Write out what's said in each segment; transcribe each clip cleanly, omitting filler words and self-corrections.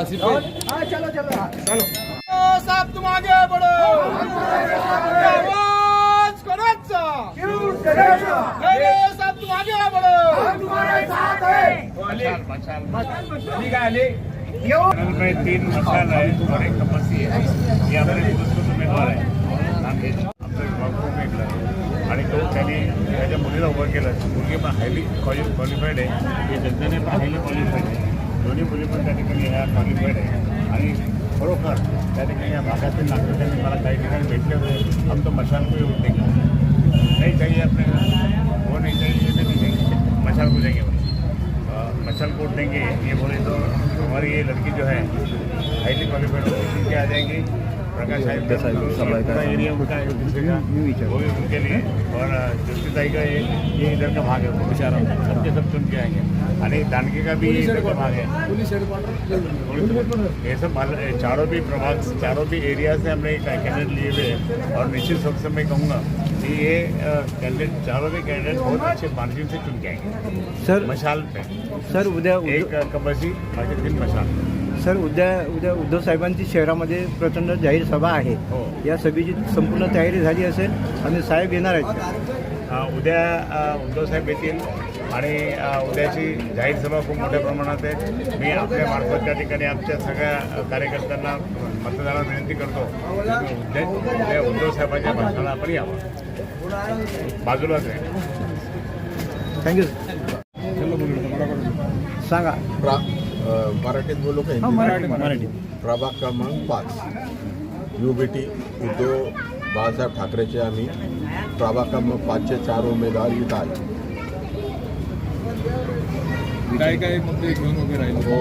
चलो चलो चलो साहब तुम आगे बढ़ो आवाज कोणाचा साहब तुम आगे बढ़ो तुम्हारे साथ है ठीक आहे में 3 मसाल है और एक तपस्वी है ये आपले दुसरे उमेदवार आहे आमचं भेटलं आणि तो त्यांनी त्याच्या मुलीला उभं केलं मुलगी पण हायली क्वालिफाईड आहे हे जनतेने पण हायली क्वालिफाईड आहे दोन्ही मुली पण त्या ठिकाणी ह्या क्वालिफाईड आहे आणि खरोखर त्या ठिकाणी या भागातील नागरिकांनी मला काही ठिकाणी भेटले होते हम तो मशाल को वोट देंगे नहीं चाहिए अपने वो नहीं चाहिए ये भी नहीं चाहिए मशाल को देंगे मशाल को वोट देंगे ये बोले तो हमारी ये लड़की जो है हाईली क्वालिफाइड उनके आ जाएंगी प्रकाश साहिब का एरिया उनका है दूसरे का वो भी उनके लिए और जस्टिसाई का ये इधर का भाग है बेचारा सबके सब चुन के आएंगे आणि दानके का भी इधर का भाग है ये सब चारों भी प्रभाग चारों भी एरिया से हमने कैंडिडेट लिए हुए हैं और निश्चित रूप से मैं कहूँगा कि ये कैंडिडेट चारों भी कैंडिडेट बहुत अच्छे मार्जिन से चुन के आएंगे सर मशाल पे सर उद्या एक कबसी बाकी 3 मशाल सर उद्या उद्धव साहेबांची शहरामध्ये प्रचंड जाहीर सभा आहे हो या सभेची संपूर्ण तयारी झाली असेल आणि साहेब येणार आहेत उद्या उद्धव साहेब येतील आणि उद्याची जाहीर सभा खूप मोठ्या प्रमाणात आहे मी आपल्या मार्फत त्या ठिकाणी आमच्या सगळ्या कार्यकर्त्यांना मतदारांना विनंती करतो उद्या उद्धव साहेबांच्या भाषणाला आपण यावं बाजूलाच आहे थँक्यू सांगा मराठीत बोलू का मराठी प्रभाग क्रमांक 5 UBT उद्धव बाळासाहेब ठाकरेचे आम्ही प्रभाग क्रमांक 5चे 4 उमेदवार इथं आहे काय मुद्दे घेऊन उभे राहिले हो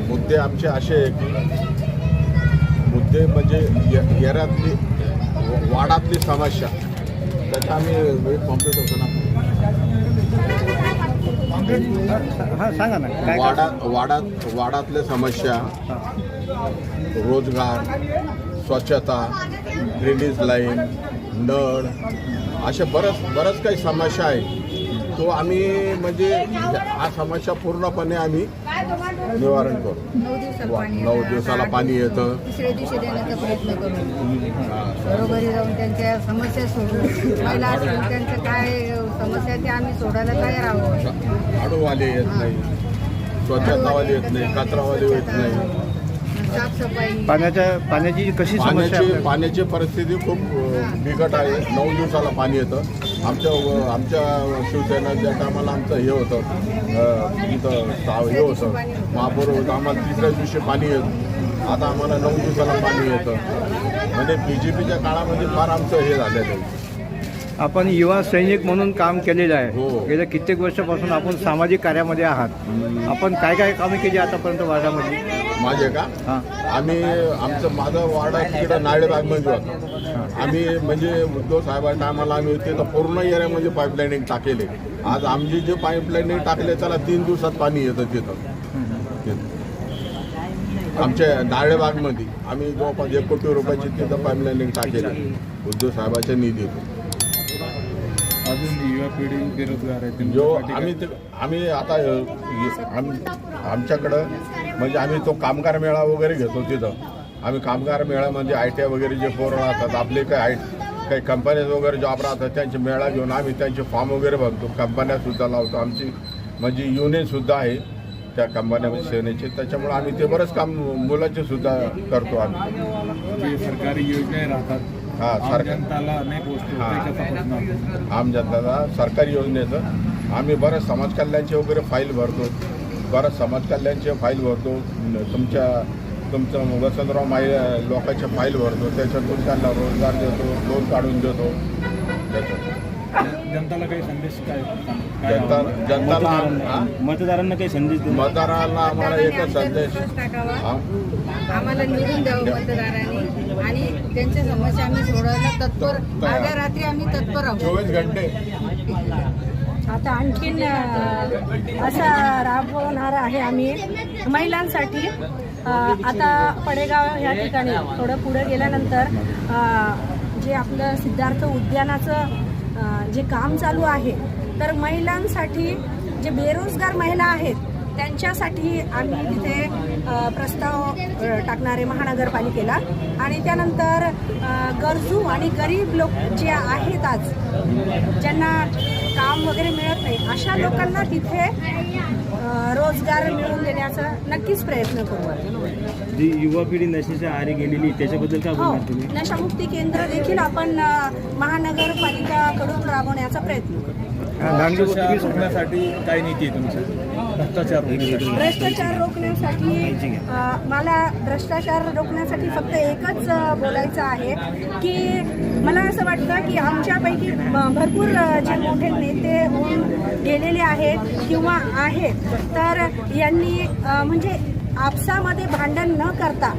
मुद्दे आमचे असे आहे की मुद्दे म्हणजे येऱ्यातली वाडातली समस्या त्याचा आम्ही कॉम्प्लीट होतो ना हां सांगा ना काय वाडातल्या समस्या रोजगार स्वच्छता ड्रेनेज लाईन नळ अशा बरंच काही समस्या आहे तो आम्ही म्हणजे हा समस्या पूर्णपणे आम्ही निवारण करू 9 दिवसाला पाणी येतं तिसऱ्या दिवशी देण्याचा प्रयत्न करू घरोघरी जाऊन त्यांच्या समस्या सोडू महिला असून त्यांचं काय समस्या ते आम्ही सोडायला तयार आहोत झाडूवाले येत नाही स्वच्छतावाले येत नाही कचरावाले येत नाही साफसफाई पाण्याची कशी समस्या आहे? पाण्याची परिस्थिती खूप बिकट आहे 9 दिवसाला पाणी येतं आमच्या शिवसेनेच्या टायमाला आमचं हे होतं इथं हे होतं महापौर होतं आम्हाला तिसऱ्या दिवशी पाणी येतं आता आम्हाला 9 दिवसाला पाणी येतं म्हणजे BJPच्या काळामध्ये फार आमचं हे झालेलं आहे आपण युवा सैनिक म्हणून काम केलेलं आहे हो. गेल्या कित्येक वर्षापासून आपण सामाजिक कार्यामध्ये आहात आपण काय कामे केली आतापर्यंत वार्डामध्ये माझे का हां माझं वाडा तिकडं नाळेबागमध्ये होतं आम्ही म्हणजे उद्धव साहेबांच्या टायमाला आम्ही तिथं पूर्ण एरियामध्ये पाईपलाईनिंग टाकेले आज आमची जे पाईपलाईनिंग टाकले त्याला 3 दिवसात पाणी येतं तिथं आमच्या नाळेबागमध्ये आम्ही जवळपास 1 कोटी रुपयाची तिथं पाईपलाईनिंग टाकेली उद्धव साहेबाच्या निधीतून अजून युवा पिढी बेरोजगार आहे जो आम्ही आता आमच्याकडं म्हणजे आम्ही तो कामगार मेळा वगैरे घेतो तिथं आम्ही कामगार मेळ्यामध्ये ITI वगैरे जे पोरं राहतात आपले काही कंपन्याज वगैरे जॉब राहतात त्यांचे मेळा घेऊन आम्ही त्यांचे फॉर्म वगैरे भरतो कंपन्यासुद्धा लावतो आमची म्हणजे युनियनसुद्धा आहे त्या कंपन्यामध्ये सेनेचे त्याच्यामुळे आम्ही ते बरंच काम मुलाचे सुद्धा करतो आम्ही जे सरकारी योजना राहतात हां जनताला नाही पोहोचतो आम जनताला सरकारी योजनेचं आम्ही बरंच समाज कल्याणचे वगैरे फाईल भरतो बरंच समाज कल्याणचे फाईल भरतो तुमचं वसंतराव लोकांच्या फाईल भरतो त्याच्यातून त्यांना रोजगार देतो लोन काढून देतो जनताला काही संदेश काय जनताला मतदारांना काही संदेश मतदारांना आम्हाला एकच संदेश आम्हाला निवडून द्यावं मतदारांनी आणि त्यांच्या समस्या आम्ही सोडवायला तत्पर अर्ध्या रात्री आम्ही तत्पर आहोत 24 घंटे आता आणखीन असा राबवणार आहे आम्ही महिलांसाठी आता पडेगाव ह्या ठिकाणी थोडं पुढे गेल्यानंतर जे आपलं सिद्धार्थ उद्यानाचं जे काम चालू आहे तर महिलांसाठी जे बेरोजगार महिला आहेत त्यांच्यासाठी आम्ही तिथे प्रस्ताव टाकणार आहे महानगरपालिकेला. आणि त्यानंतर गरजू आणि गरीब लोक जे आहेत आज, ज्यांना काम वगैरे मिळत नाही, अशा लोकांना तिथे रोजगार मिळवून देण्याचा नक्कीच प्रयत्न करू. जी युवा पिढी नशेच्या आहारी गेलेली त्याच्याबद्दल काय हो, बोलणार तुम्ही? नशामुक्ती केंद्र देखील आपण महानगरपालिकाकडून राबवण्याचा प्रयत्न करू. भ्रष्टाचार रोखण्यासाठी काय नीती आहे तुमची? भ्रष्टाचार रोखण्यासाठी भ्रष्टाचार रोखण्यासाठी मला भ्रष्टाचार रोखण्यासाठी फक्त एकच बोलायचं आहे की मला असं वाटतं की आमच्यापैकी भरपूर जे मोठे नेते होऊन गेलेले आहेत किंवा आहेत, तर यांनी म्हणजे आपसामध्ये भांडण न करता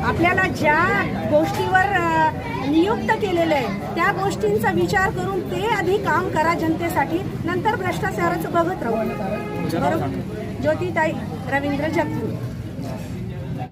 आपल्याला ज्या गोष्टीवर नियुक्त केलेलं आहे त्या गोष्टींचा विचार करून ते आधी काम करा जनतेसाठी, नंतर भ्रष्टाचाराचं बघत राहू. बरोबर. ज्योतिताई रवींद्र जगताप.